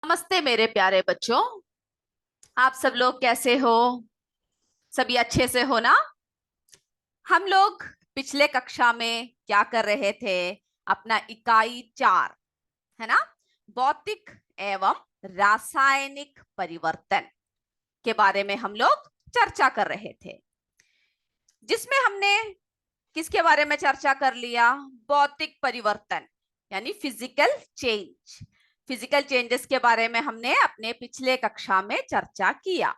नमस्ते मेरे प्यारे बच्चों। आप सब लोग कैसे हो? सभी अच्छे से हो ना? हम लोग पिछले कक्षा में क्या कर रहे थे? अपना इकाई 4 है ना, भौतिक एवं रासायनिक परिवर्तन के बारे में हम लोग चर्चा कर रहे थे, जिसमें हमने किसके बारे में चर्चा कर लिया? भौतिक परिवर्तन यानी फिजिकल चेंज। फिजिकल चेंजेस के बारे में हमने अपने पिछले कक्षा में चर्चा किया,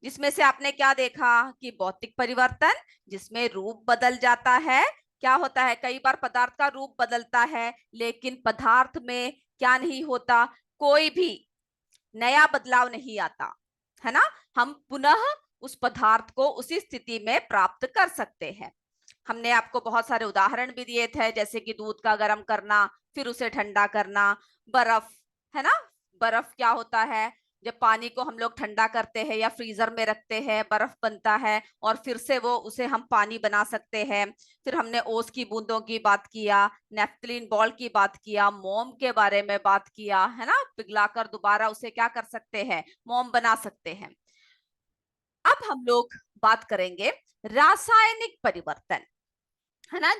जिसमें से आपने क्या देखा कि भौतिक परिवर्तन जिसमें रूप बदल जाता है। क्या होता है? कई बार पदार्थ का रूप बदलता है, लेकिन पदार्थ में क्या नहीं होता? कोई भी नया बदलाव नहीं आता, है ना। हम पुनः उस पदार्थ को उसी स्थिति में प्राप्त कर सकते हैं। हमने आपको बहुत सारे उदाहरण भी दिए थे, जैसे कि दूध का गर्म करना, फिर उसे ठंडा करना, बर्फ, है ना। बर्फ क्या होता है? जब पानी को हम लोग ठंडा करते हैं या फ्रीजर में रखते हैं, बर्फ बनता है और फिर से वो उसे हम पानी बना सकते हैं। फिर हमने ओस की बूंदों की बात किया, नेफ्थलीन बॉल की बात किया, मोम के बारे में बात किया, है ना। पिघलाकर दोबारा उसे क्या कर सकते हैं? मोम बना सकते हैं। अब हम लोग बात करेंगे रासायनिक परिवर्तन, है ना,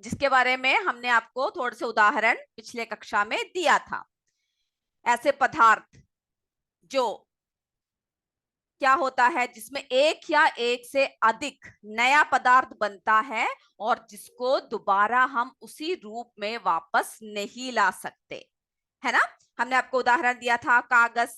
जिसके बारे में हमने आपको थोड़े से उदाहरण पिछले कक्षा में दिया था। ऐसे पदार्थ जो क्या होता है, जिसमें एक या एक से अधिक नया पदार्थ बनता है और जिसको दोबारा हम उसी रूप में वापस नहीं ला सकते, है ना। हमने आपको उदाहरण दिया था कागज।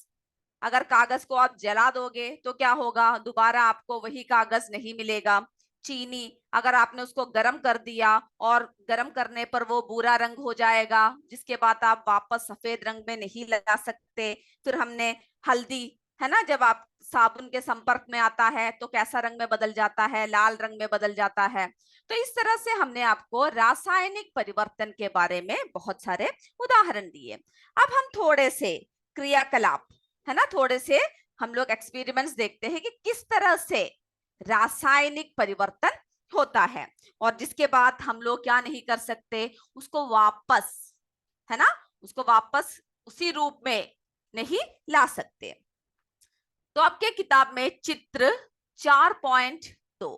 अगर कागज को आप जला दोगे तो क्या होगा? दोबारा आपको वही कागज नहीं मिलेगा। चीनी, अगर आपने उसको गर्म कर दिया और गर्म करने पर वो भूरा रंग हो जाएगा, जिसके बाद आप वापस सफेद रंग में नहीं लगा सकते। फिर हमने हल्दी, है ना, जब आप साबुन के संपर्क में आता है तो कैसा रंग में बदल जाता है? लाल रंग में बदल जाता है। तो इस तरह से हमने आपको रासायनिक परिवर्तन के बारे में बहुत सारे उदाहरण दिए। अब हम थोड़े से क्रियाकलाप, है ना, थोड़े से हम लोग एक्सपेरिमेंट्स देखते हैं कि किस तरह से रासायनिक परिवर्तन होता है, और जिसके बाद हम लोग क्या नहीं कर सकते? उसको वापस, है ना, उसको वापस उसी रूप में नहीं ला सकते। तो आपके किताब में चित्र 4.2,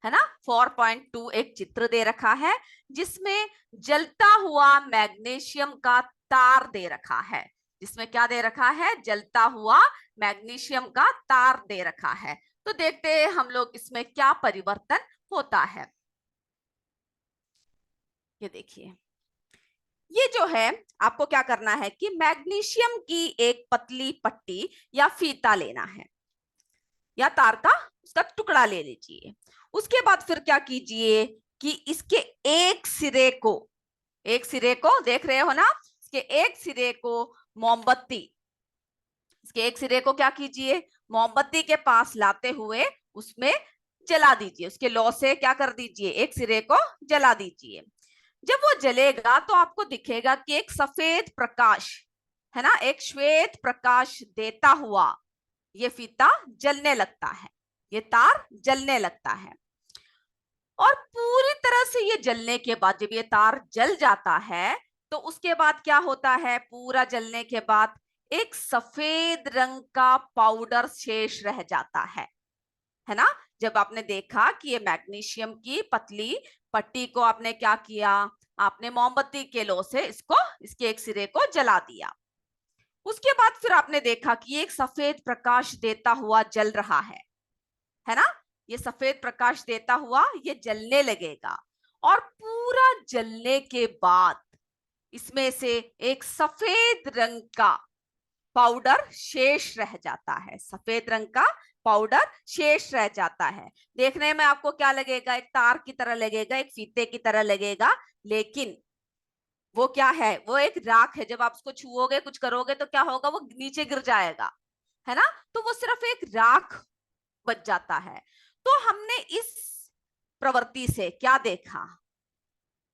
है ना, 4.2 एक चित्र दे रखा है, जिसमें जलता हुआ मैग्नीशियम का तार दे रखा है। जिसमें क्या दे रखा है? जलता हुआ मैग्नीशियम का तार दे रखा है। तो देखते हैं हम लोग इसमें क्या परिवर्तन होता है। ये देखिए, ये जो है, आपको क्या करना है कि मैग्नीशियम की एक पतली पट्टी या फीता लेना है, या तार का उसका टुकड़ा ले लीजिए। उसके बाद फिर क्या कीजिए कि इसके एक सिरे को देख रहे हो ना, इसके एक सिरे को मोमबत्ती, इसके एक सिरे को क्या कीजिए? मोमबत्ती के पास लाते हुए उसमें जला दीजिए। उसके लौ से क्या कर दीजिए? एक सिरे को जला दीजिए। जब वो जलेगा तो आपको दिखेगा कि एक सफेद प्रकाश, है ना, एक श्वेत प्रकाश देता हुआ ये फीता जलने लगता है, ये तार जलने लगता है। और पूरी तरह से ये जलने के बाद, जब ये तार जल जाता है, तो उसके बाद क्या होता है? पूरा जलने के बाद एक सफेद रंग का पाउडर शेष रह जाता है ना। जब आपने देखा कि ये मैग्नीशियम की पतली पट्टी को आपने क्या किया? आपने मोमबत्ती के लो से इसको, इसके एक सिरे को जला दिया। उसके बाद फिर आपने देखा कि ये एक सफेद प्रकाश देता हुआ जल रहा है ना। ये सफेद प्रकाश देता हुआ ये जलने लगेगा, और पूरा जलने के बाद इसमें से एक सफेद रंग का पाउडर शेष रह जाता है। सफेद रंग का पाउडर शेष रह जाता है। देखने में आपको क्या लगेगा? एक तार की तरह लगेगा, एक फीते की तरह लगेगा, लेकिन वो क्या है? वो एक राख है। जब आप उसको छुओगे, कुछ करोगे तो क्या होगा? वो नीचे गिर जाएगा, है ना। तो वो सिर्फ एक राख बच जाता है। तो हमने इस प्रवृत्ति से क्या देखा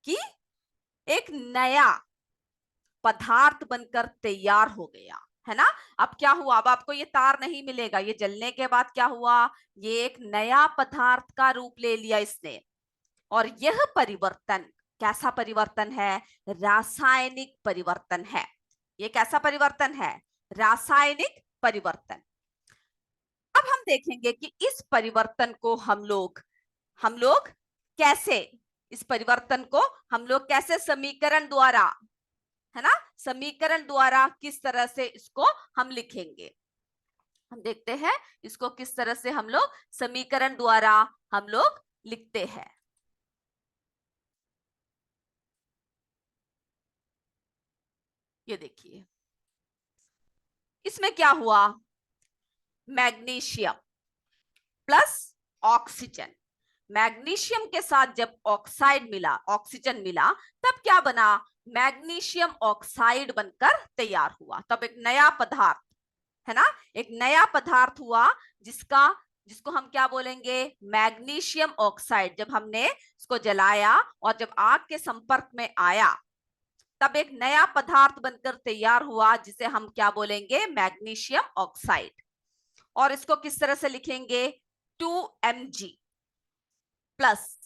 कि एक नया पदार्थ बनकर तैयार हो गया, है ना। अब क्या हुआ? अब आपको ये तार नहीं मिलेगा। ये जलने के बाद क्या हुआ? ये एक नया पदार्थ का रूप ले लिया इसने। और यह परिवर्तन कैसा परिवर्तन है? रासायनिक परिवर्तन है। ये कैसा परिवर्तन है? रासायनिक परिवर्तन। अब हम देखेंगे कि इस परिवर्तन को हम लोग कैसे, इस परिवर्तन को हम लोग कैसे समीकरण द्वारा, है ना, समीकरण द्वारा किस तरह से इसको हम लिखेंगे। हम देखते हैं इसको किस तरह से हम लोग समीकरण द्वारा हम लोग लिखते हैं। ये देखिए, इसमें क्या हुआ, मैग्नीशियम प्लस ऑक्सीजन, मैग्नीशियम के साथ जब ऑक्साइड मिला, ऑक्सीजन मिला, तब क्या बना, मैग्नीशियम ऑक्साइड बनकर तैयार हुआ। तब एक नया पदार्थ, है ना, एक नया पदार्थ हुआ जिसका जिसको हम क्या बोलेंगे, मैग्नीशियम ऑक्साइड। जब हमने इसको जलाया और जब आग के संपर्क में आया, तब एक नया पदार्थ बनकर तैयार हुआ जिसे हम क्या बोलेंगे, मैग्नीशियम ऑक्साइड। और इसको किस तरह से लिखेंगे, 2Mg प्लस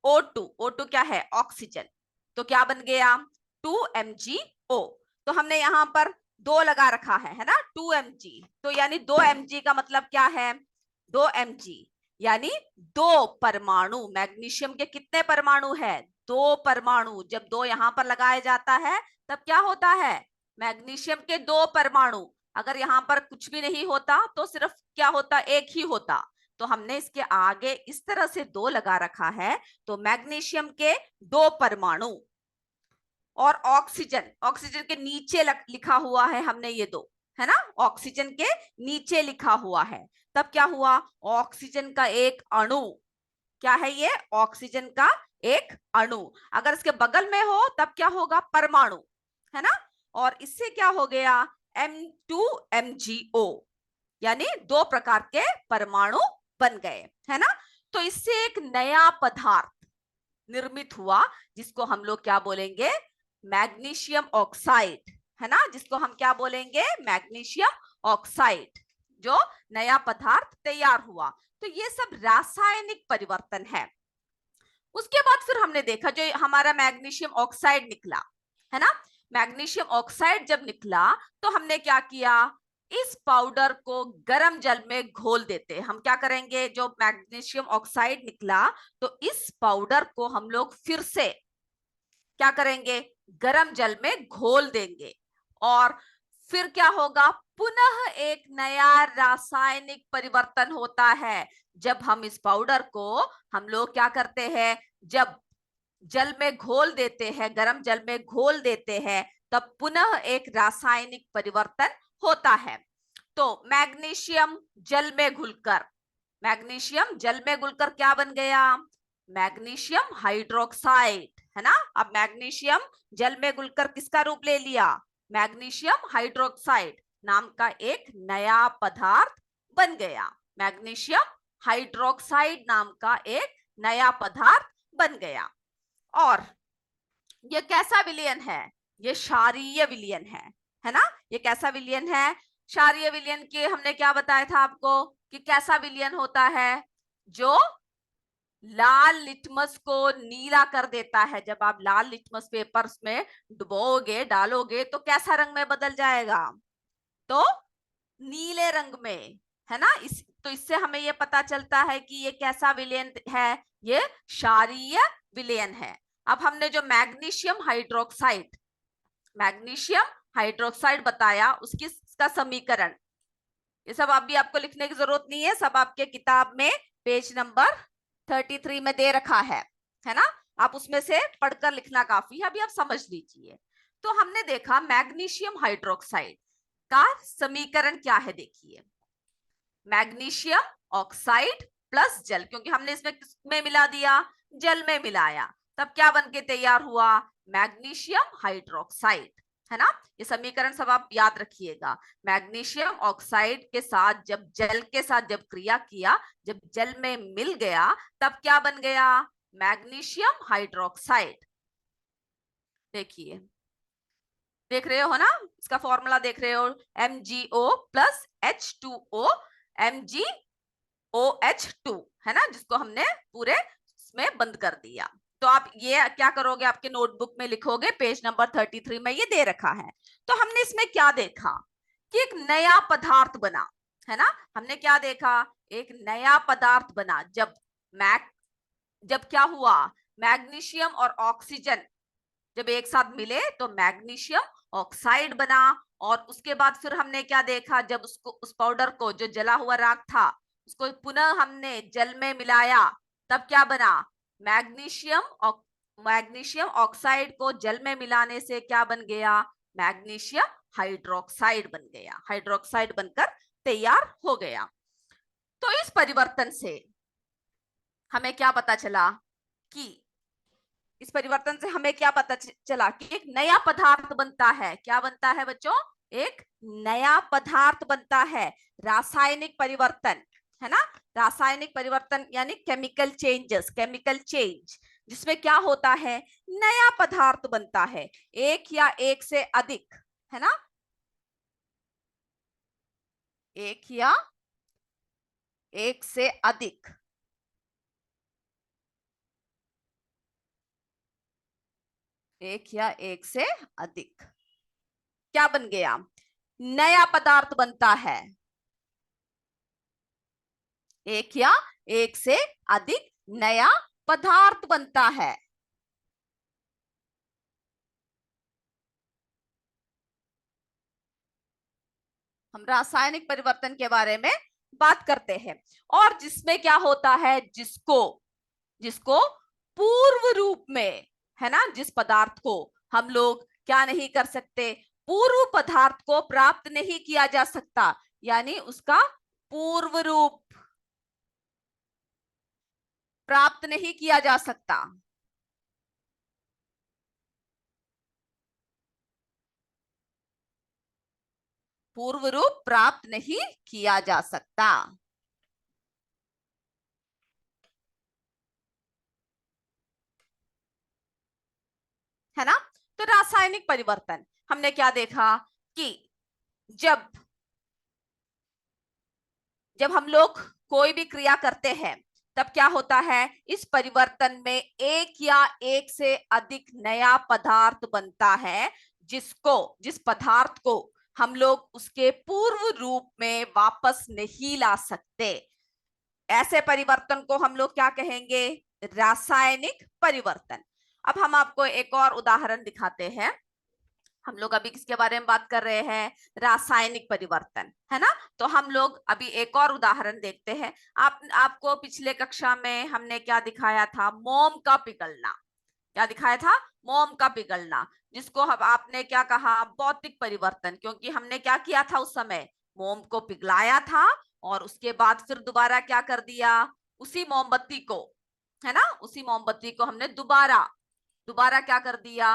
O2, O2 क्या है, ऑक्सीजन, तो क्या बन गया, 2MgO। तो हमने यहां पर 2 लगा रखा है ना, 2Mg, तो यानी 2Mg का मतलब क्या है, 2Mg यानी 2 परमाणु। मैग्नीशियम के कितने परमाणु है, 2 परमाणु। जब 2 यहां पर लगाया जाता है तब क्या होता है, मैग्नीशियम के 2 परमाणु। अगर यहां पर कुछ भी नहीं होता तो सिर्फ क्या होता, एक ही होता। तो हमने इसके आगे इस तरह से 2 लगा रखा है, तो मैग्नीशियम के 2 परमाणु और ऑक्सीजन, ऑक्सीजन के नीचे लिखा हुआ है हमने ये 2, है ना, ऑक्सीजन के नीचे लिखा हुआ है। तब क्या हुआ, ऑक्सीजन का एक अणु, क्या है ये, ऑक्सीजन का एक अणु। अगर इसके बगल में हो तब क्या होगा, परमाणु, है ना। और इससे क्या हो गया, M2MgO, यानी 2 प्रकार के परमाणु बन गए, है ना। तो इससे एक नया पदार्थ निर्मित हुआ जिसको हम लोग क्या बोलेंगे, मैग्नीशियम ऑक्साइड, है ना, जिसको हम क्या बोलेंगे, मैग्नीशियम ऑक्साइड, जो नया पदार्थ तैयार हुआ। तो ये सब रासायनिक परिवर्तन है। उसके बाद फिर हमने देखा जो हमारा मैग्नीशियम ऑक्साइड निकला, है ना, मैग्नीशियम ऑक्साइड जब निकला तो हमने क्या किया, इस पाउडर को गर्म जल में घोल देते। हम क्या करेंगे, जो मैग्नीशियम ऑक्साइड निकला तो इस पाउडर को हम लोग फिर से क्या करेंगे, गर्म जल में घोल देंगे। और फिर क्या होगा, पुनः एक नया रासायनिक परिवर्तन होता है। जब हम इस पाउडर को हम लोग क्या करते हैं, जब जल में घोल देते हैं, गर्म जल में घोल देते हैं, तब पुनः एक रासायनिक परिवर्तन होता है। तो मैग्नीशियम जल में घुलकर, मैग्नीशियम जल में घुलकर क्या बन गया, मैग्नीशियम हाइड्रोक्साइड, है ना। अब मैग्नीशियम जल में घुलकर किसका रूप ले लिया, मैग्नीशियम हाइड्रोक्साइड नाम का एक नया पदार्थ बन गया। मैग्नीशियम हाइड्रोक्साइड नाम का एक नया पदार्थ बन गया। और ये कैसा विलयन है, ये क्षारीय विलयन है ना। ये कैसा विलयन है, क्षारीय विलयन के हमने क्या बताया था आपको कि कैसा विलयन होता है, जो लाल लिटमस को नीला कर देता है। जब आप लाल लिटमस पेपर्स में डुबोगे, डालोगे तो कैसा रंग में बदल जाएगा, तो नीले रंग में, है ना। तो इससे हमें ये पता चलता है कि ये कैसा विलयन है, ये क्षारीय विलयन है। अब हमने जो मैग्नीशियम हाइड्रोक्साइड बताया, उसका समीकरण, ये सब अभी आपको लिखने की जरूरत नहीं है, सब आपके किताब में पेज नंबर 33 में दे रखा है ना। आप उसमें से पढ़कर लिखना काफी है, अभी आप समझ लीजिए। तो हमने देखा मैग्नीशियम हाइड्रोक्साइड का समीकरण क्या है, देखिए, मैग्नीशियम ऑक्साइड प्लस जल, क्योंकि हमने इसमें किसमें मिला दिया, जल में मिलाया, तब क्या बन के तैयार हुआ, मैग्नीशियम हाइड्रोक्साइड, है ना। ये समीकरण सब आप याद रखिएगा। मैग्नीशियम ऑक्साइड के साथ जब जल के साथ जब क्रिया किया, जब जल में मिल गया, तब क्या बन गया, मैग्नीशियम हाइड्रोक्साइड। देखिए, देख रहे हो ना, इसका फॉर्मूला देख रहे हो, MgO प्लस H2O MgOH2, है ना, जिसको हमने पूरे इसमें बंद कर दिया। तो आप ये क्या करोगे, आपके नोटबुक में लिखोगे, पेज नंबर 33 में ये दे रखा है। तो हमने इसमें क्या देखा नया पदार्थ बना, है ना। हमने क्या देखा, एक नया पदार्थ बना। जब क्या हुआ, मैग्नीशियम और ऑक्सीजन जब एक साथ मिले तो मैग्नीशियम ऑक्साइड बना। और उसके बाद फिर हमने क्या देखा, जब उस पाउडर को, जो जला हुआ राख था, उसको पुनः हमने जल में मिलाया, तब क्या बना, मैग्नीशियम मैग्नीशियम ऑक्साइड को जल में मिलाने से क्या बन गया, मैग्नीशियम हाइड्रोक्साइड बन गया, हाइड्रोक्साइड बनकर तैयार हो गया। तो इस परिवर्तन से हमें क्या पता चला कि इस परिवर्तन से हमें क्या पता चला कि एक नया पदार्थ बनता है। क्या बनता है बच्चों, एक नया पदार्थ बनता है। रासायनिक परिवर्तन, है ना। रासायनिक परिवर्तन यानी केमिकल चेंजेस, केमिकल चेंज, जिसमें क्या होता है, नया पदार्थ बनता है, एक या एक से अधिक, है ना, एक या एक से अधिक, एक या एक से अधिक क्या बन गया, नया पदार्थ बनता है। एक या एक से अधिक नया पदार्थ बनता है। हम रासायनिक परिवर्तन के बारे में बात करते हैं, और जिसमें क्या होता है, जिसको जिसको पूर्व रूप में, है ना, जिस पदार्थ को हम लोग क्या नहीं कर सकते, पूर्व पदार्थ को प्राप्त नहीं किया जा सकता, यानी उसका पूर्व रूप प्राप्त नहीं किया जा सकता। पूर्व रूप प्राप्त नहीं किया जा सकता, है ना। तो रासायनिक परिवर्तन हमने क्या देखा कि जब जब हम लोग कोई भी क्रिया करते हैं, तब क्या होता है, इस परिवर्तन में एक या एक से अधिक नया पदार्थ बनता है, जिस पदार्थ को हम लोग उसके पूर्व रूप में वापस नहीं ला सकते। ऐसे परिवर्तन को हम लोग क्या कहेंगे, रासायनिक परिवर्तन। अब हम आपको एक और उदाहरण दिखाते हैं। हम लोग अभी किसके बारे में बात कर रहे हैं, रासायनिक परिवर्तन, है ना। तो हम लोग अभी एक और उदाहरण देखते हैं। आपको पिछले कक्षा में हमने क्या दिखाया था, मोम का पिघलना। क्या दिखाया था, मोम का पिघलना, जिसको हम आपने क्या कहा, भौतिक परिवर्तन, क्योंकि हमने क्या किया था उस समय, मोम को पिघलाया था और उसके बाद फिर दोबारा क्या कर दिया, उसी मोमबत्ती को, है ना, उसी मोमबत्ती को हमने दोबारा दोबारा क्या कर दिया,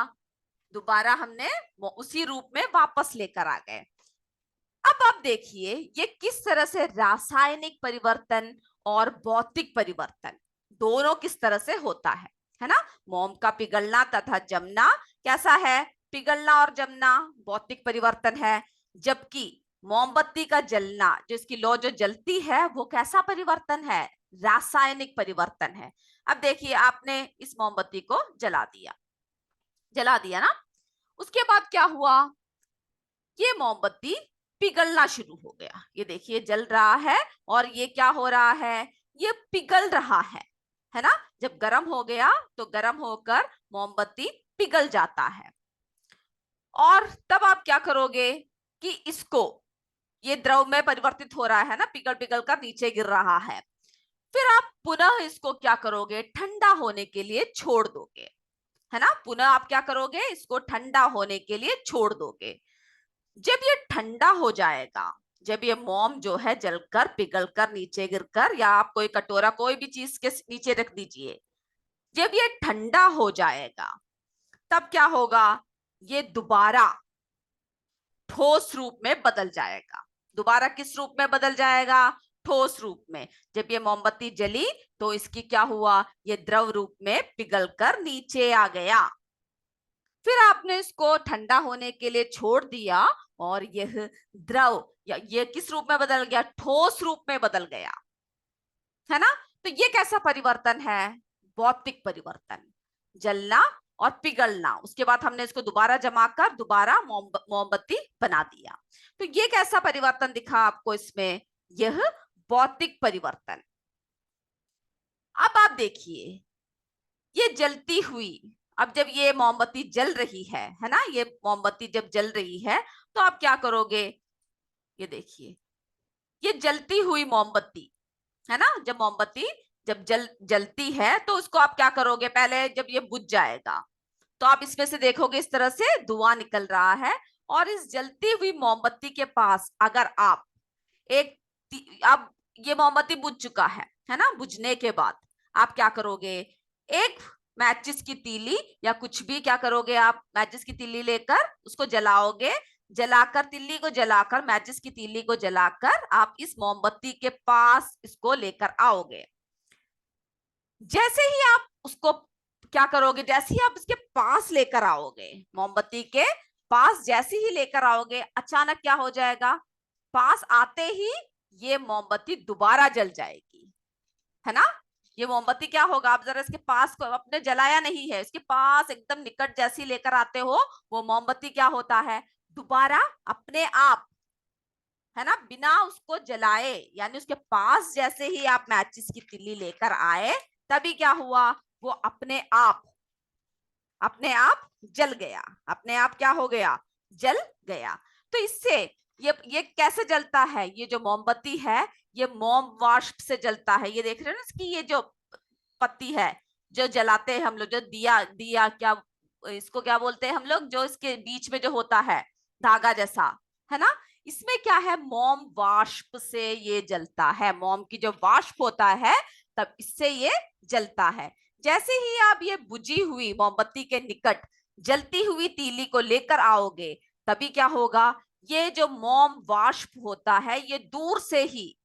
दोबारा हमने उसी रूप में वापस लेकर आ गए। अब आप देखिए ये किस तरह से रासायनिक परिवर्तन और भौतिक परिवर्तन दोनों किस तरह से होता है ना। मोम का पिघलना तथा जमना कैसा है, पिघलना और जमना भौतिक परिवर्तन है, जबकि मोमबत्ती का जलना, जो इसकी लौ जो जलती है, वो कैसा परिवर्तन है, रासायनिक परिवर्तन है। अब देखिए आपने इस मोमबत्ती को जला दिया ना, उसके बाद क्या हुआ, ये मोमबत्ती पिघलना शुरू हो गया। ये देखिए जल रहा है और ये क्या हो रहा है, ये पिघल रहा है ना। जब गर्म हो गया तो गर्म होकर मोमबत्ती पिघल जाता है। और तब आप क्या करोगे कि इसको, ये द्रव में परिवर्तित हो रहा है ना, पिघल पिघल कर नीचे गिर रहा है। फिर आप पुनः इसको क्या करोगे, ठंडा होने के लिए छोड़ दोगे, है ना। पुनः आप क्या करोगे, इसको ठंडा होने के लिए छोड़ दोगे। जब ये ठंडा हो जाएगा, जब ये मोम जो है जलकर पिघलकर नीचे गिरकर, या आप कोई कटोरा कोई भी चीज के नीचे रख दीजिए, जब ये ठंडा हो जाएगा तब क्या होगा, ये दोबारा ठोस रूप में बदल जाएगा। दोबारा किस रूप में बदल जाएगा, ठोस रूप में। जब ये मोमबत्ती जली तो इसकी क्या हुआ, ये द्रव रूप में पिघलकर नीचे आ गया। फिर आपने इसको ठंडा होने के लिए छोड़ दिया और यह द्रव या ये किस रूप में बदल गया, ठोस रूप में बदल गया, है ना। तो ये कैसा परिवर्तन है, भौतिक परिवर्तन। जलना और पिघलना, उसके बाद हमने इसको दोबारा जमा कर दोबारा मोमबत्ती बना दिया। तो ये कैसा परिवर्तन दिखा आपको इसमें? यह भौतिक परिवर्तन। अब आप देखिए, ये जलती हुई, अब जब ये मोमबत्ती जल रही है ना, ये मोमबत्ती जब जल रही है तो आप क्या करोगे? ये देखिए, ये जलती हुई मोमबत्ती है ना, जब मोमबत्ती जब जलती है तो उसको आप क्या करोगे? पहले जब ये बुझ जाएगा तो आप इसमें से देखोगे इस तरह से धुआं निकल रहा है, और इस जलती हुई मोमबत्ती के पास अगर आप एक, अब ये मोमबत्ती बुझ चुका है ना, बुझने के बाद आप क्या करोगे? एक मैचिस की तीली या कुछ भी क्या करोगे? आप मैचिस की तीली लेकर उसको जलाओगे, जलाकर तिल्ली को जलाकर मैचिस की तीली को जलाकर आप इस मोमबत्ती के पास इसको लेकर आओगे। जैसे ही आप उसको क्या करोगे? जैसे ही आप इसके पास लेकर आओगे, मोमबत्ती के पास जैसे ही लेकर आओगे, अचानक क्या हो जाएगा? पास आते ही ये मोमबत्ती दोबारा जल जाएगी, है ना। ये मोमबत्ती क्या होगा? आप जरा इसके पास को, अपने जलाया नहीं है, इसके पास एकदम निकट जैसी लेकर आते हो, वो मोमबत्ती क्या होता है? दोबारा अपने आप, है ना, बिना उसको जलाए, यानी उसके पास जैसे ही आप मैचिस की तिल्ली लेकर आए, तभी क्या हुआ? वो अपने आप जल गया, अपने आप क्या हो गया? जल गया। तो इससे ये कैसे जलता है? ये जो मोमबत्ती है ये मोम वाष्प से जलता है। ये देख रहे हो ना, इसकी ये जो पत्ती है जो जलाते हैं हम लोग, जो दिया दिया क्या इसको क्या बोलते हैं हम लोग, जो इसके बीच में जो होता है धागा जैसा, है ना, इसमें क्या है? मोम वाष्प से ये जलता है। मोम की जो वाष्प होता है तब इससे ये जलता है। जैसे ही आप ये बुझी हुई मोमबत्ती के निकट जलती हुई तीली को लेकर आओगे, तभी क्या होगा? ये जो मोम वाष्प होता है ये दूर से ही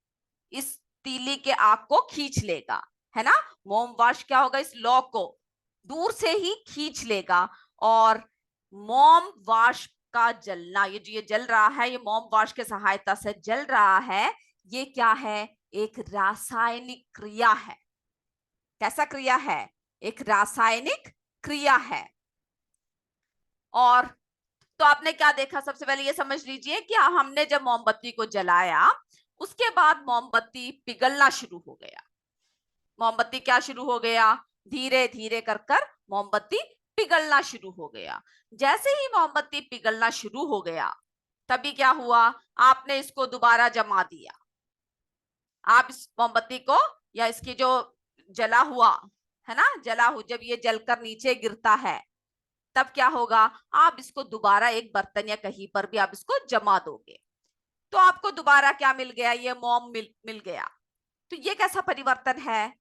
इस तीली के आग को खींच लेगा, है ना। मोम वाष्प क्या होगा? इस लौ को दूर से ही खींच लेगा, और मोम वाष्प का जलना, ये जो ये जल रहा है ये मोम वाष्प के सहायता से जल रहा है। ये क्या है? एक रासायनिक क्रिया है। कैसा क्रिया है? एक रासायनिक क्रिया है। और तो आपने क्या देखा? सबसे पहले ये समझ लीजिए कि हमने जब मोमबत्ती को जलाया उसके बाद मोमबत्ती पिघलना शुरू हो गया। मोमबत्ती क्या शुरू हो गया? धीरे धीरे कर कर मोमबत्ती पिघलना शुरू हो गया। जैसे ही मोमबत्ती पिघलना शुरू हो गया, तभी क्या हुआ? आपने इसको दोबारा जमा दिया। आप इस मोमबत्ती को, या इसकी जो जला हुआ है ना, जब ये जलकर नीचे गिरता है तब क्या होगा? आप इसको दोबारा एक बर्तन या कहीं पर भी आप इसको जमा दोगे, तो आपको दोबारा क्या मिल गया? ये मोम मिल गया। तो ये कैसा परिवर्तन है?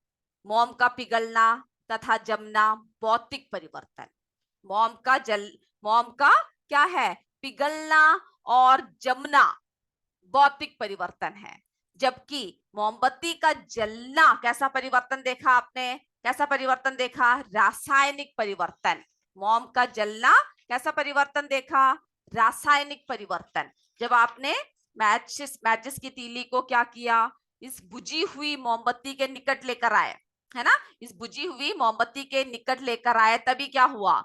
मोम का पिघलना तथा जमना, भौतिक परिवर्तन। मोम का जल मोम का क्या है? पिघलना और जमना भौतिक परिवर्तन है। जबकि मोमबत्ती का जलना, कैसा परिवर्तन देखा आपने? कैसा परिवर्तन देखा? रासायनिक परिवर्तन। मोम का जलना कैसा परिवर्तन देखा? रासायनिक परिवर्तन। जब आपने मैचिस की तीली को क्या किया? इस बुझी हुई मोमबत्ती के निकट लेकर आए, है ना, इस बुझी हुई मोमबत्ती के निकट लेकर आए, तभी क्या हुआ?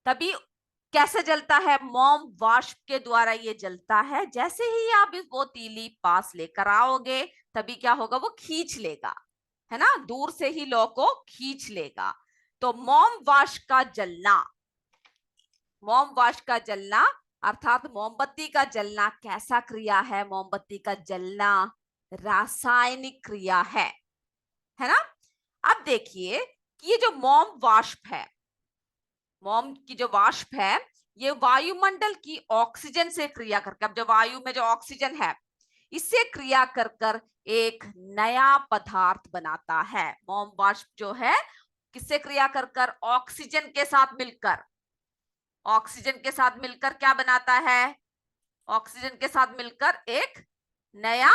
तभी कैसे जलता है? मोम वाष्प के द्वारा ये जलता है। जैसे ही आप वो तीली पास लेकर आओगे, तभी क्या होगा? वो खींच लेगा, है ना, दूर से ही लौ को खींच लेगा। तो मोम वाष्प का जलना अर्थात मोमबत्ती का जलना कैसा क्रिया है? मोमबत्ती का जलना रासायनिक क्रिया है ना। अब देखिए कि ये जो मोम वाष्प है, मोम की जो वाष्प है, ये वायुमंडल की ऑक्सीजन से क्रिया करके, अब जो वायु में जो ऑक्सीजन है इससे क्रिया कर कर एक नया पदार्थ बनाता है। मोम वाष्प जो है किससे क्रिया कर कर? ऑक्सीजन के साथ मिलकर। ऑक्सीजन के साथ मिलकर क्या बनाता है? ऑक्सीजन के साथ मिलकर एक नया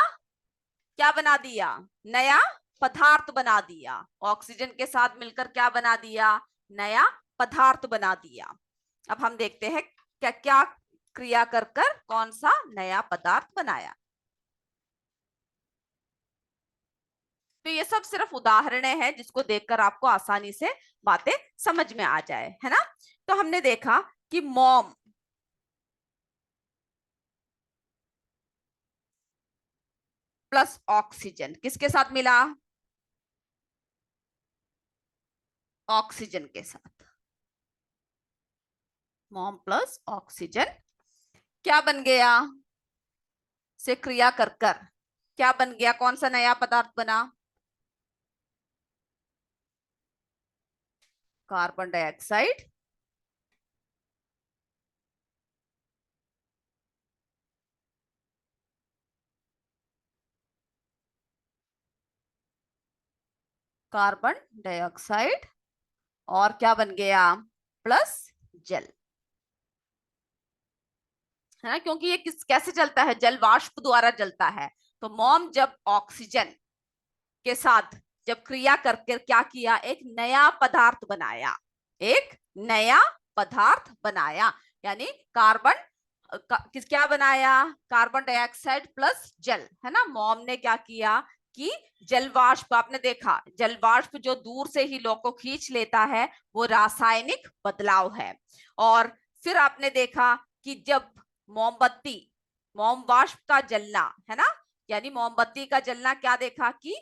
क्या बना दिया? नया पदार्थ बना दिया। ऑक्सीजन के साथ मिलकर क्या बना दिया? नया पदार्थ बना दिया। अब हम देखते हैं क्या क्या क्रिया कर कर कौन सा नया पदार्थ बनाया। तो ये सब सिर्फ उदाहरणें हैं जिसको देखकर आपको आसानी से बातें समझ में आ जाए, है ना। तो हमने देखा कि मॉम प्लस ऑक्सीजन किसके साथ मिला? ऑक्सीजन के साथ। मॉम प्लस ऑक्सीजन क्या बन गया? से क्रिया कर कर क्या बन गया? कौन सा नया पदार्थ बना? कार्बन डाइऑक्साइड कार्बन डाइऑक्साइड और क्या बन गया? प्लस जल, है ना, क्योंकि ये कैसे चलता है? जल वाष्प द्वारा जलता है। तो मॉम जब ऑक्सीजन के साथ जब क्रिया करके क्या किया? एक नया पदार्थ बनाया, एक नया पदार्थ बनाया, यानी कार्बन किस क्या बनाया? कार्बन डाइऑक्साइड प्लस जल, है ना। मॉम ने क्या किया कि जल वाष्प, आपने देखा जल वाष्प जो दूर से ही लोग को खींच लेता है वो रासायनिक बदलाव है। और फिर आपने देखा कि जब मोमबत्ती, मोम वाष्प का जलना, है ना, यानी मोमबत्ती का जलना क्या देखा कि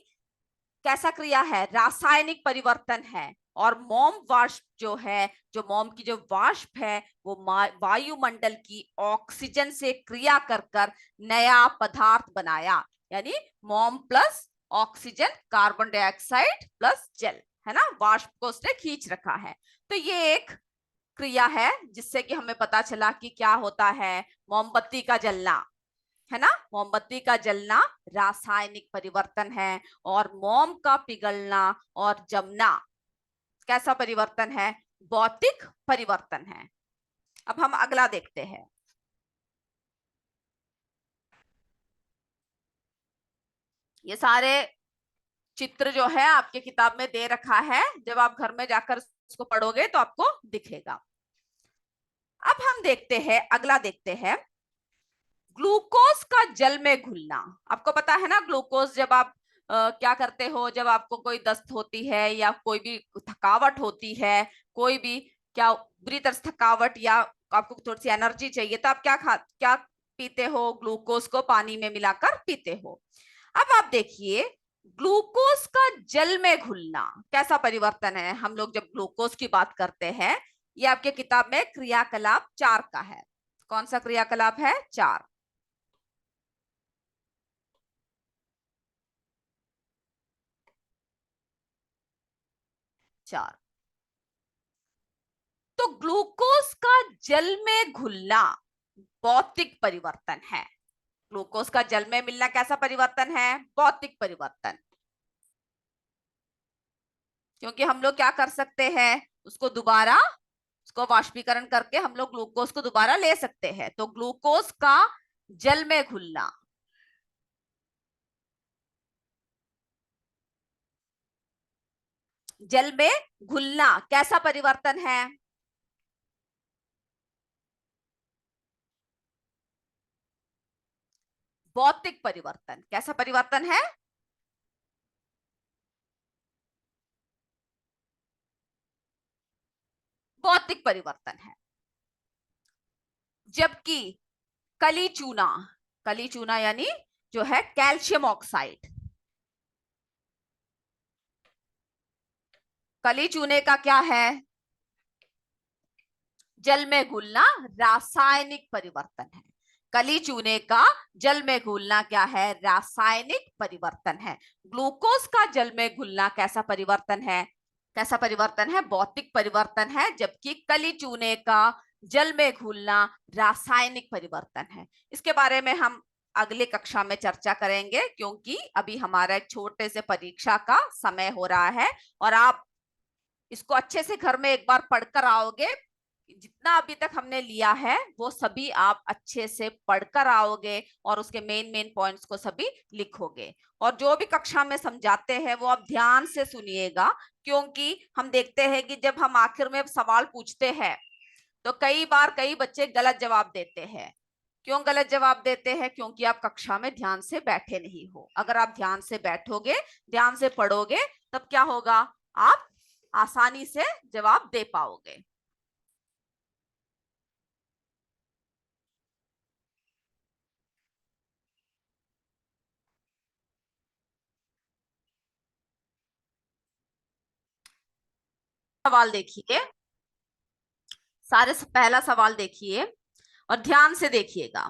कैसा क्रिया है? रासायनिक परिवर्तन है। और मोम वाष्प जो है, जो मोम की जो वाष्प है वो वायुमंडल की ऑक्सीजन से क्रिया कर कर नया पदार्थ बनाया, यानी मोम plus oxygen, carbon dioxide plus जल, है ना, वाष्प को उसने खींच रखा है। तो ये एक क्रिया है जिससे कि हमें पता चला कि क्या होता है? मोमबत्ती का जलना, है ना, मोमबत्ती का जलना रासायनिक परिवर्तन है। और मोम का पिघलना और जमना कैसा परिवर्तन है? भौतिक परिवर्तन है। अब हम अगला देखते हैं। ये सारे चित्र जो है आपके किताब में दे रखा है, जब आप घर में जाकर इसको पढ़ोगे तो आपको दिखेगा। अब हम देखते हैं, अगला देखते हैं, ग्लूकोज का जल में घुलना। आपको पता है ना, ग्लूकोज जब आप क्या करते हो, जब आपको कोई दस्त होती है या कोई भी थकावट होती है, कोई भी क्या बुरी तरह से थकावट या आपको थोड़ी सी एनर्जी चाहिए, तो आप क्या पीते हो? ग्लूकोज को पानी में मिलाकर पीते हो। अब आप देखिए, ग्लूकोज का जल में घुलना कैसा परिवर्तन है? हम लोग जब ग्लूकोज की बात करते हैं, ये आपके किताब में क्रियाकलाप 4 का है। कौन सा क्रियाकलाप है? 4। 4। तो ग्लूकोज का जल में घुलना भौतिक परिवर्तन है। ग्लूकोज का जल में मिलना कैसा परिवर्तन है? भौतिक परिवर्तन। क्योंकि हम लोग क्या कर सकते हैं? उसको दोबारा, उसको वाष्पीकरण करके हम लोग ग्लूकोज को दोबारा ले सकते हैं। तो ग्लूकोज का जल में घुलना, जल में घुलना कैसा परिवर्तन है? भौतिक परिवर्तन। कैसा परिवर्तन है? भौतिक परिवर्तन है। जबकि कली चूना, कली चूना यानी जो है कैल्शियम ऑक्साइड, कली चूने का क्या है? जल में घुलना रासायनिक परिवर्तन है। कली चूने का जल में घुलना क्या है? रासायनिक परिवर्तन है। ग्लूकोज का जल में घुलना कैसा परिवर्तन है? कैसा परिवर्तन है? भौतिक परिवर्तन है। जबकि कली चूने का जल में घुलना रासायनिक परिवर्तन है। इसके बारे में हम अगली कक्षा में चर्चा करेंगे, क्योंकि अभी हमारा एक छोटे से परीक्षा का समय हो रहा है और आप इसको अच्छे से घर में एक बार पढ़कर आओगे। जितना अभी तक हमने लिया है वो सभी आप अच्छे से पढ़कर आओगे और उसके मेन मेन पॉइंट्स को सभी लिखोगे। और जो भी कक्षा में समझाते हैं वो आप ध्यान से सुनिएगा, क्योंकि हम देखते हैं कि जब हम आखिर में सवाल पूछते हैं तो कई बार कई बच्चे गलत जवाब देते हैं। क्यों गलत जवाब देते हैं? क्योंकि आप कक्षा में ध्यान से बैठे नहीं हो। अगर आप ध्यान से बैठोगे, ध्यान से पढ़ोगे, तब क्या होगा? आप आसानी से जवाब दे पाओगे। सवाल देखिए, पहला सवाल देखिए और ध्यान से देखिएगा।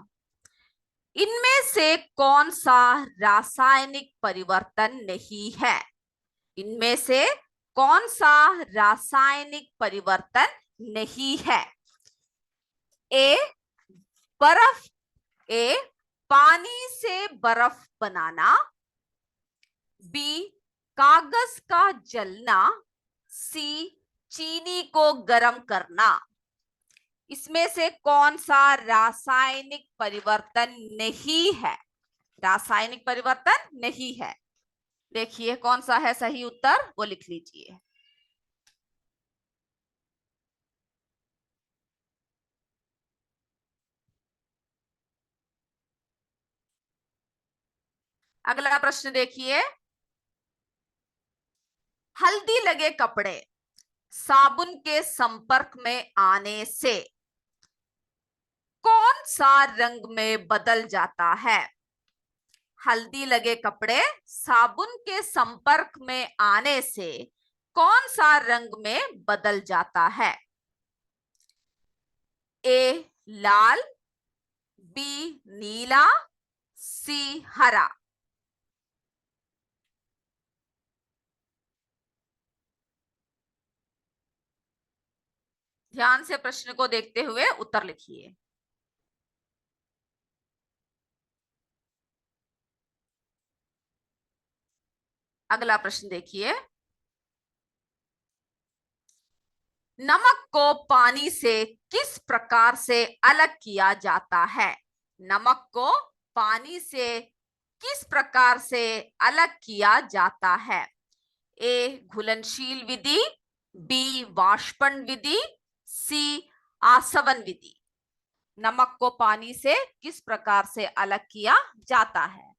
इनमें से कौन सा रासायनिक परिवर्तन नहीं है? इनमें से कौन सा रासायनिक परिवर्तन नहीं है? ए बर्फ, ए पानी से बर्फ बनाना, बी कागज का जलना, सी चीनी को गर्म करना। इसमें से कौन सा रासायनिक परिवर्तन नहीं है? रासायनिक परिवर्तन नहीं है। देखिए कौन सा है सही उत्तर, वो लिख लीजिए। अगला प्रश्न देखिए। हल्दी लगे कपड़े साबुन के संपर्क में आने से कौन सा रंग में बदल जाता है? हल्दी लगे कपड़े साबुन के संपर्क में आने से कौन सा रंग में बदल जाता है? ए लाल, बी नीला, सी हरा। ध्यान से प्रश्न को देखते हुए उत्तर लिखिए। अगला प्रश्न देखिए। नमक को पानी से किस प्रकार से अलग किया जाता है? नमक को पानी से किस प्रकार से अलग किया जाता है? ए घुलनशील विधि, बी वाष्पन विधि, सी आसवन विधि। नमक को पानी से किस प्रकार से अलग किया जाता है?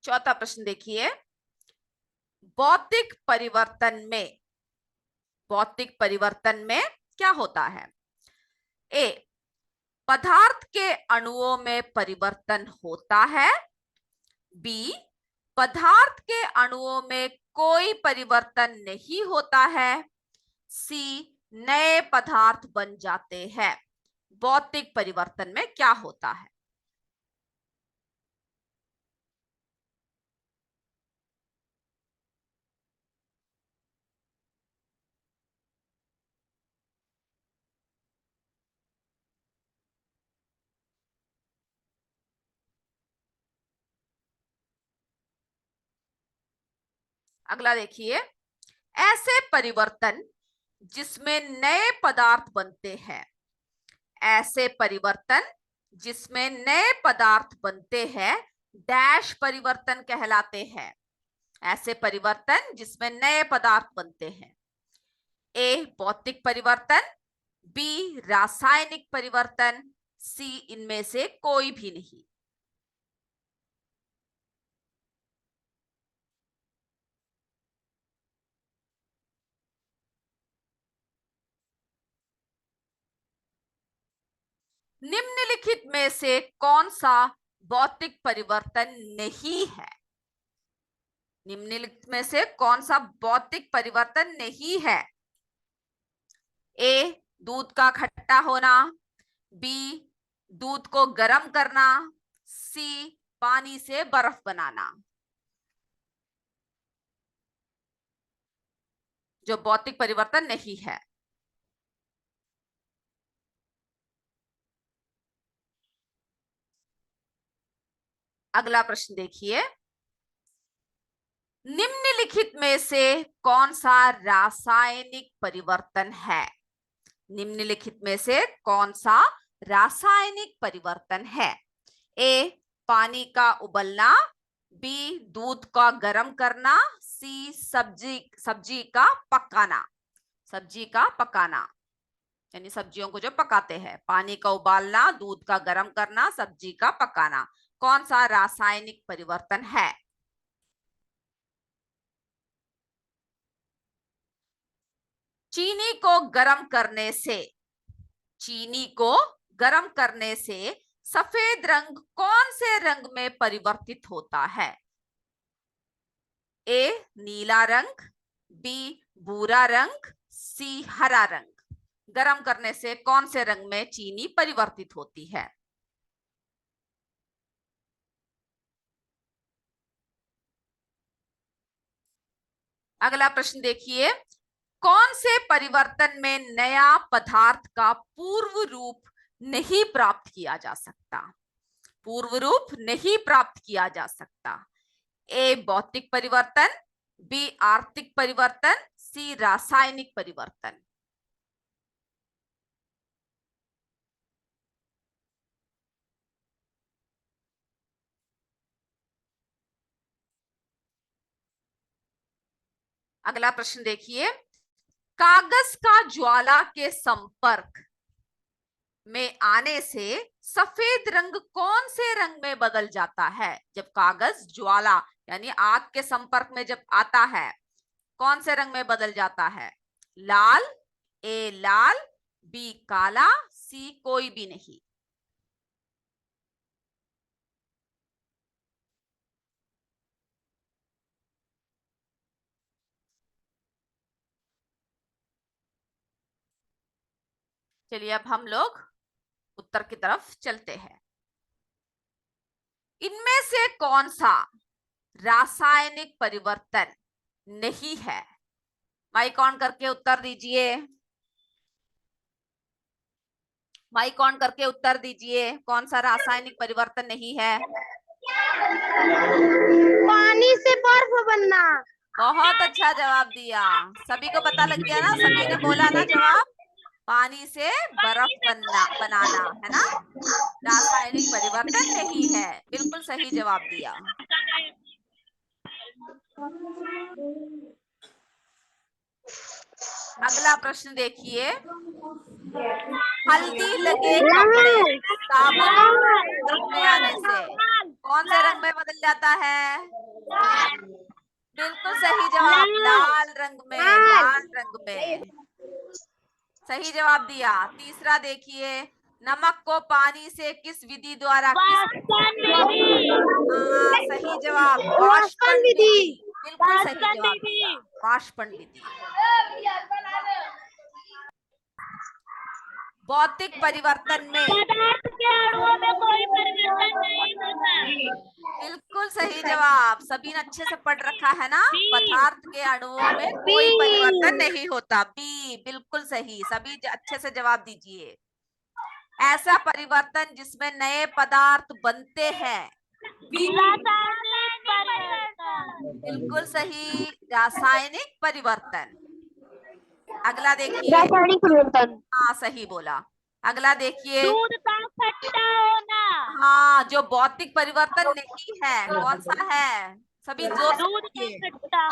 चौथा प्रश्न देखिए। भौतिक परिवर्तन में, भौतिक परिवर्तन में क्या होता है? ए पदार्थ के अणुओं में परिवर्तन होता है, बी पदार्थ के अणुओं में कोई परिवर्तन नहीं होता है, सी नए पदार्थ बन जाते हैं। भौतिक परिवर्तन में क्या होता है? अगला देखिए। ऐसे परिवर्तन जिसमें नए पदार्थ बनते हैं, ऐसे परिवर्तन जिसमें नए पदार्थ बनते हैं डैश परिवर्तन कहलाते हैं। ऐसे परिवर्तन जिसमें नए पदार्थ बनते हैं। ए भौतिक परिवर्तन, बी रासायनिक परिवर्तन, सी इनमें से कोई भी नहीं। निम्नलिखित में से कौन सा भौतिक परिवर्तन नहीं है? निम्नलिखित में से कौन सा भौतिक परिवर्तन नहीं है? ए दूध का खट्टा होना, बी दूध को गर्म करना, सी पानी से बर्फ बनाना। जो भौतिक परिवर्तन नहीं है। अगला प्रश्न देखिए। निम्नलिखित में से कौन सा रासायनिक परिवर्तन है? निम्नलिखित में से कौन सा रासायनिक परिवर्तन है? ए, पानी का उबलना, बी, दूध का गर्म करना, सी, सब्जी का पकाना। सब्जी का पकाना यानी सब्जियों को जो पकाते हैं, पानी का उबालना, दूध का गर्म करना, सब्जी का पकाना। कौन सा रासायनिक परिवर्तन है? चीनी को गर्म करने से, चीनी को गर्म करने से सफेद रंग कौन से रंग में परिवर्तित होता है? ए, नीला रंग, बी, भूरा रंग, सी, हरा रंग। गर्म करने से कौन से रंग में चीनी परिवर्तित होती है? अगला प्रश्न देखिए, कौन से परिवर्तन में नया पदार्थ का पूर्व रूप नहीं प्राप्त किया जा सकता? पूर्व रूप नहीं प्राप्त किया जा सकता। ए, भौतिक परिवर्तन, बी, आर्थिक परिवर्तन, सी, रासायनिक परिवर्तन। अगला प्रश्न देखिए, कागज का ज्वाला के संपर्क में आने से सफेद रंग कौन से रंग में बदल जाता है? जब कागज ज्वाला यानी आग के संपर्क में जब आता है, कौन से रंग में बदल जाता है? लाल, ए, लाल, बी, काला, सी, कोई भी नहीं। चलिए अब हम लोग उत्तर की तरफ चलते हैं। इनमें से कौन सा रासायनिक परिवर्तन नहीं है? माइक ऑन करके उत्तर दीजिए। माइक ऑन करके उत्तर दीजिए, कौन सा रासायनिक परिवर्तन नहीं है? पानी से बर्फ बनना। बहुत अच्छा जवाब दिया। सभी को पता लग गया ना, सभी ने बोला ना जवाब। पानी से बर्फ बनाना है ना, रासायनिक परिवर्तन नहीं है। बिल्कुल सही जवाब दिया। अगला प्रश्न देखिए, हल्दी लगे कपड़े साबुन बर्फ में आने से कौन से रंग में बदल जाता है? बिल्कुल सही जवाब, लाल रंग में, लाल रंग में सही जवाब दिया। तीसरा देखिए, नमक को पानी से किस विधि द्वारा सही जवाब, वाष्पन विधि। बिल्कुल सही जवाब दिया, वाष्पन विधि। भौतिक परिवर्तन में पदार्थ के अणुओं में कोई परिवर्तन नहीं होता। बिल्कुल सही जवाब, सभी ने अच्छे से पढ़ रखा है ना। पदार्थ के अणुओं में कोई परिवर्तन नहीं होता। बी, बिल्कुल सही। सभी अच्छे से जवाब दीजिए। ऐसा परिवर्तन जिसमें नए पदार्थ बनते हैं, बिल्कुल सही, रासायनिक परिवर्तन। अगला देखिए, रासायनिक परिवर्तन। हाँ सही बोला। अगला देखिए, दूध का खट्टा होना। हाँ, जो भौतिक परिवर्तन नहीं है, कौन सा है? सभी जोर से दूध का बोलिए। खट्टा।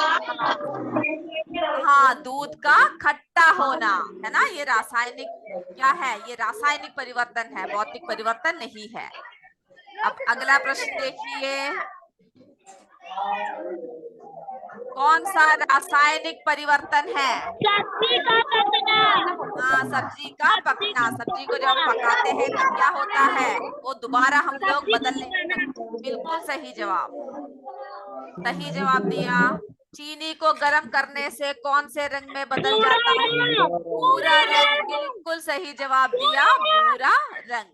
हाँ, दूध का खट्टा होना है ना, ये रासायनिक क्या है? ये रासायनिक परिवर्तन है, भौतिक परिवर्तन नहीं है। अब अगला प्रश्न देखिए, कौन सा रासायनिक परिवर्तन है? सब्जी का पकना। हाँ, सब्जी का पकना। सब्जी को जब हम पकाते हैं तब क्या होता है? वो दोबारा हम लोग बदल नहीं सकते। बिल्कुल सही जवाब, सही जवाब दिया। चीनी को गर्म करने से कौन से रंग में बदल जाता है? भूरा रंग। बिल्कुल सही जवाब दिया, भूरा रंग।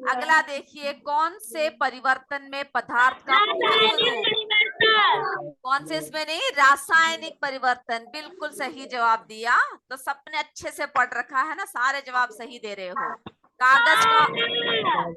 अगला देखिए, कौन से परिवर्तन में पदार्थ का पूर्व रूप, कौन से इसमें नहीं, रासायनिक परिवर्तन। बिल्कुल सही जवाब दिया। तो सबने अच्छे से पढ़ रखा है ना, सारे जवाब सही दे रहे हो। कागज का,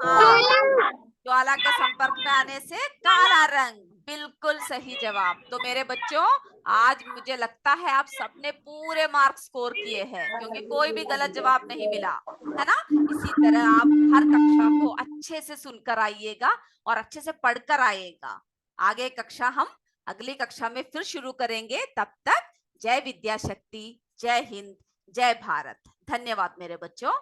हाँ, ज्वाला के संपर्क में आने से काला रंग, बिल्कुल सही जवाब। तो मेरे बच्चों, आज मुझे लगता है आप सबने पूरे मार्क स्कोर किए हैं, क्योंकि कोई भी गलत जवाब नहीं मिला, है ना। इसी तरह आप हर कक्षा को अच्छे से सुनकर आइएगा और अच्छे से पढ़कर आइएगा। आगे कक्षा हम अगली कक्षा में फिर शुरू करेंगे। तब तक जय विद्या शक्ति, जय हिंद, जय भारत। धन्यवाद मेरे बच्चों।